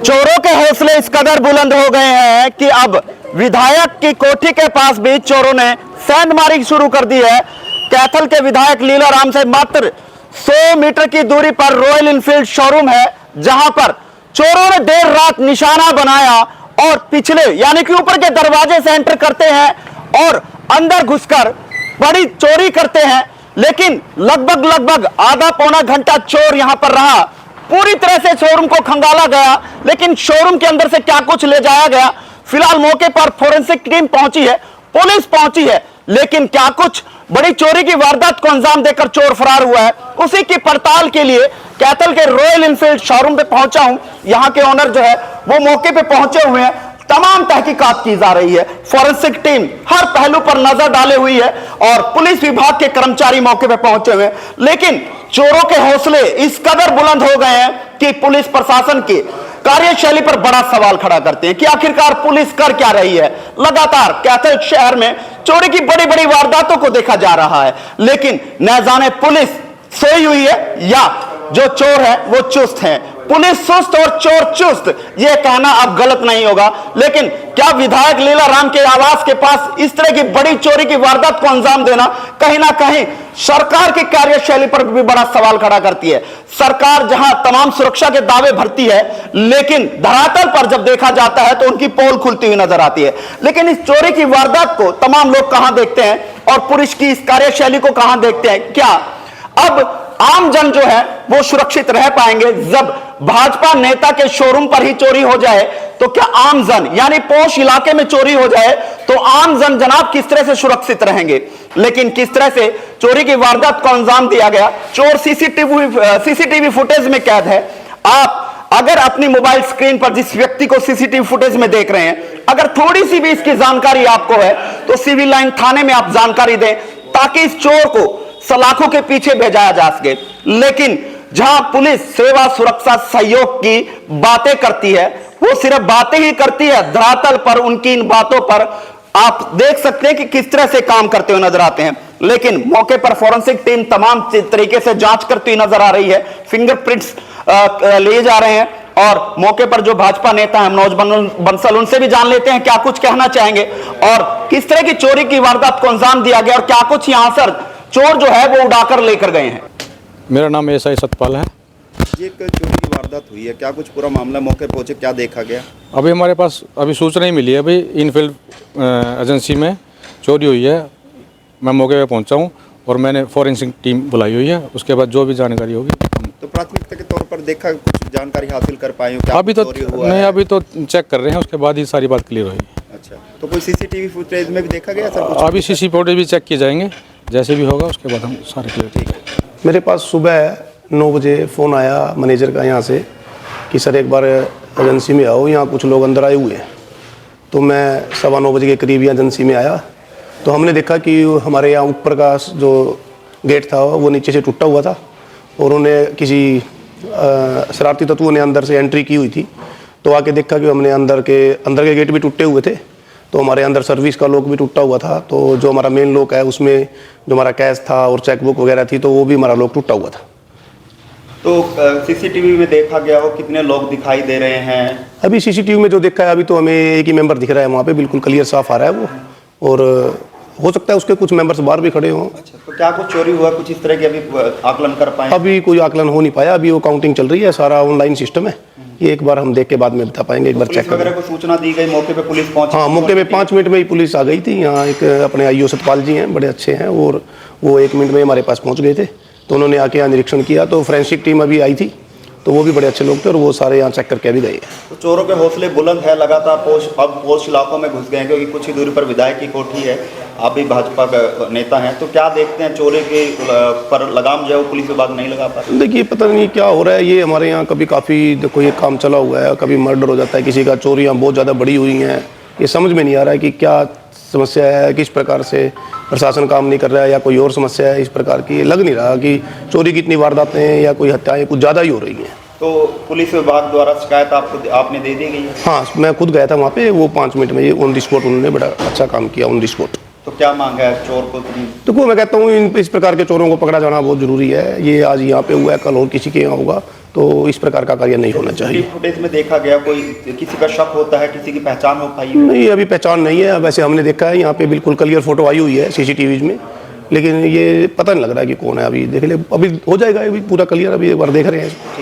चोरों के हौसले इस कदर बुलंद हो गए हैं कि अब विधायक की कोठी के पास भी चोरों ने सेंधमारी शुरू कर दी है। कैथल के विधायक लीलाराम से मात्र 100 मीटर की दूरी पर रॉयल एनफील्ड शोरूम है, जहां पर चोरों ने देर रात निशाना बनाया और पिछले यानी कि ऊपर के दरवाजे से एंटर करते हैं और अंदर घुसकर बड़ी चोरी करते हैं। लेकिन लगभग आधा पौना घंटा चोर यहां पर रहा। पूरी तरह से शोरूम को खंगाला गया, लेकिन शोरूम के अंदर से क्या कुछ ले जाया गया, फिलहाल मौके पर फोरेंसिक टीम पहुंची है, पुलिस पहुंची है, लेकिन क्या कुछ बड़ी चोरी की वारदात को अंजाम देकर चोर फरार हुआ है, उसी की पड़ताल के लिए कैथल के रॉयल एनफील्ड शोरूम पे पहुंचा हूं। यहां के ओनर जो है वो मौके पे पहुंचे हुए हैं। तमाम तहकीकात की जा रही है, फोरेंसिक टीम हर पहलू पर नजर डाले हुई है और पुलिस विभाग के कर्मचारी मौके पे पहुंचे हुए हैं। लेकिन चोरों के हौसले इस कदर बुलंद हो गए हैं कि पुलिस प्रशासन की कार्यशैली पर बड़ा सवाल खड़ा करते हैं कि आखिरकार पुलिस कर क्या रही है। लगातार कैथल शहर में चोरी की बड़ी बड़ी वारदातों को देखा जा रहा है, लेकिन न जाने पुलिस सोई हुई है या जो चोर है वो चुस्त है। पुलिस सुस्त और चोर चुस्त, यह कहना अब गलत नहीं होगा, लेकिन क्या विधायक लीलाराम के आवास के पास इस तरह की बड़ी चोरी की वारदात को अंजाम देना कहीं ना कहीं सरकार की कार्यशैली पर भी बड़ा सवाल खड़ा करती है। सरकार जहां तमाम सुरक्षा के दावे भरती है, लेकिन धरातल पर जब देखा जाता है तो उनकी पोल खुलती हुई नजर आती है। लेकिन इस चोरी की वारदात को तमाम लोग कहां देखते हैं और पुलिस की इस कार्यशैली को कहां देखते हैं? क्या अब आम जन जो है वो सुरक्षित रह पाएंगे? जब भाजपा नेता के शोरूम पर ही चोरी हो जाए तो क्या आम जन यानी पोश इलाके में चोरी हो जाए तो आम जन जनाब किस तरह से सुरक्षित रहेंगे? लेकिन किस तरह से चोरी की वारदात को अंजाम दिया गया, चोर सीसीटीवी फुटेज में कैद है। आप अगर अपनी मोबाइल स्क्रीन पर जिस व्यक्ति को सीसीटीवी फुटेज में देख रहे हैं, अगर थोड़ी सी भी इसकी जानकारी आपको है तो सिविल लाइन थाने में आप जानकारी दें ताकि इस चोर को सलाखों के पीछे भेजाया जा सके। लेकिन जहां पुलिस सेवा सुरक्षा सहयोग की बातें करती है, वो सिर्फ बातें ही करती है, धरातल पर उनकी इन बातों पर आप देख सकते हैं कि किस तरह से काम करते हुए नजर आते हैं। लेकिन मौके पर फोरेंसिक टीम तमाम तरीके से जांच करती हुई नजर आ रही है, फिंगरप्रिंट्स लिए जा रहे हैं और मौके पर जो भाजपा नेता है मनोज बंसल, उनसे भी जान लेते हैं क्या कुछ कहना चाहेंगे और किस तरह की चोरी की वारदात को अंजाम दिया गया और क्या कुछ यहां सर चोर जो है वो उड़ाकर लेकर गए हैं। मेरा नाम एसआई सतपाल है। ये एक चोरी की वारदात हुई है, क्या कुछ पूरा मामला मौके पहुंचे, क्या देखा गया? अभी हमारे पास अभी सूचना ही मिली है, अभी इनफील्ड एजेंसी में चोरी हुई है। मैं मौके पे पहुंचा हूं और मैंने फोरेंसिक टीम बुलाई हुई है, उसके बाद जो भी जानकारी होगी। तो प्राथमिकता के तौर पर देखा, कुछ जानकारी हासिल कर पाए हो? क्या अभी तो चोरी हुआ नहीं, है? अभी तो चेक कर रहे हैं, उसके बाद ही सारी बात क्लियर होगी। अच्छा, तो कोई सीसीटीवी फुटेज में भी देखा गया सर कुछ? अभी सीसी फुटेज भी चेक किए जाएंगे, जैसे भी होगा उसके बाद हम सारे क्लियर। मेरे पास सुबह 9 बजे फ़ोन आया मैनेजर का यहाँ से कि सर एक बार एजेंसी में आओ, यहाँ कुछ लोग अंदर आए हुए हैं। तो मैं 9:15 बजे के करीब यहाँ एजेंसी में आया तो हमने देखा कि हमारे यहाँ ऊपर का जो गेट था वो नीचे से टूटा हुआ था और उन्हें किसी शरारती तत्वों ने अंदर से एंट्री की हुई थी। तो आके देखा कि हमने अंदर के गेट भी टूटे हुए थे, तो हमारे अंदर सर्विस का लॉक भी टूटा हुआ था। तो जो हमारा मेन लॉक है उसमें जो हमारा कैश था और चेकबुक वगैरह थी तो वो भी हमारा लॉक टूटा हुआ था। तो सीसीटीवी में देखा गया हो कितने लोग दिखाई दे रहे हैं? अभी सीसीटीवी में जो देखा है अभी तो हमें एक ही मेंबर दिख रहा है, वहाँ पे बिल्कुल क्लियर साफ आ रहा है वो, और हो सकता है उसके कुछ मेंबर्स बाहर भी खड़े हों। अच्छा, तो क्या कुछ चोरी हुआ, कुछ इस तरह की अभी आकलन कर पाए? अभी कोई आकलन हो नहीं पाया, अभी वो काउंटिंग चल रही है, सारा ऑनलाइन सिस्टम है, ये एक बार हम देख के बाद में बता पाएंगे। एक बार चेक वगैरह को सूचना दी गई, मौके पे पुलिस पहुंची? हाँ, मौके पे 5 मिनट में ही पुलिस आ गई थी। यहाँ एक अपने आईओ सतपाल जी हैं, बड़े अच्छे हैं, और वो 1 मिनट में हमारे पास पहुँच गए थे। तो उन्होंने आके यहाँ निरीक्षण किया, तो फोरेंसिक टीम अभी आई थी, तो वो भी बड़े अच्छे लोग थे और वो सारे यहाँ चेक करके भी गए। तो चोरों के हौसले बुलंद है, लगातार पोस्ट इलाकों में घुस गए हैं, क्योंकि कुछ ही दूरी पर विधायक की कोठी है, आप भी भाजपा का नेता हैं, तो क्या देखते हैं चोरी के पर लगाम जो है वो पुलिस विभाग नहीं लगा पाता? देखिए पता नहीं क्या हो रहा है, ये हमारे यहाँ कभी काफ़ी देखो ये काम चला हुआ है, कभी मर्डर हो जाता है किसी का, चोरियाँ बहुत ज़्यादा बड़ी हुई हैं, ये समझ में नहीं आ रहा है कि क्या समस्या है, किस प्रकार से प्रशासन काम नहीं कर रहा है या कोई और समस्या है इस प्रकार की। लग नहीं रहा कि चोरी की इतनी वारदातें हैं या कोई हत्याएं कुछ ज़्यादा ही हो रही हैं। तो पुलिस विभाग द्वारा शिकायत आपने दे दी गई है? हाँ, मैं खुद गया था वहाँ पे, वो 5 मिनट में ये ऑन द स्पॉट उन्होंने बड़ा अच्छा काम किया ऑन द स्पॉट। तो क्या मांग है चोर को? तो मैं कहता हूँ इस प्रकार के चोरों को पकड़ा जाना बहुत ज़रूरी है। ये आज यहाँ पे हुआ है, कल और किसी के यहाँ होगा तो इस प्रकार का कार्य नहीं होना चाहिए। फुटेज में देखा गया कोई किसी का शक होता है, किसी की पहचान हो पाई है? नहीं, अभी पहचान नहीं है। वैसे हमने देखा है यहाँ पे बिल्कुल क्लियर फोटो आई हुई है सीसीटीवी में, लेकिन ये पता नहीं लग रहा है कि कौन है। अभी देख ले, अभी हो जाएगा, अभी पूरा क्लियर, अभी एक बार देख रहे हैं।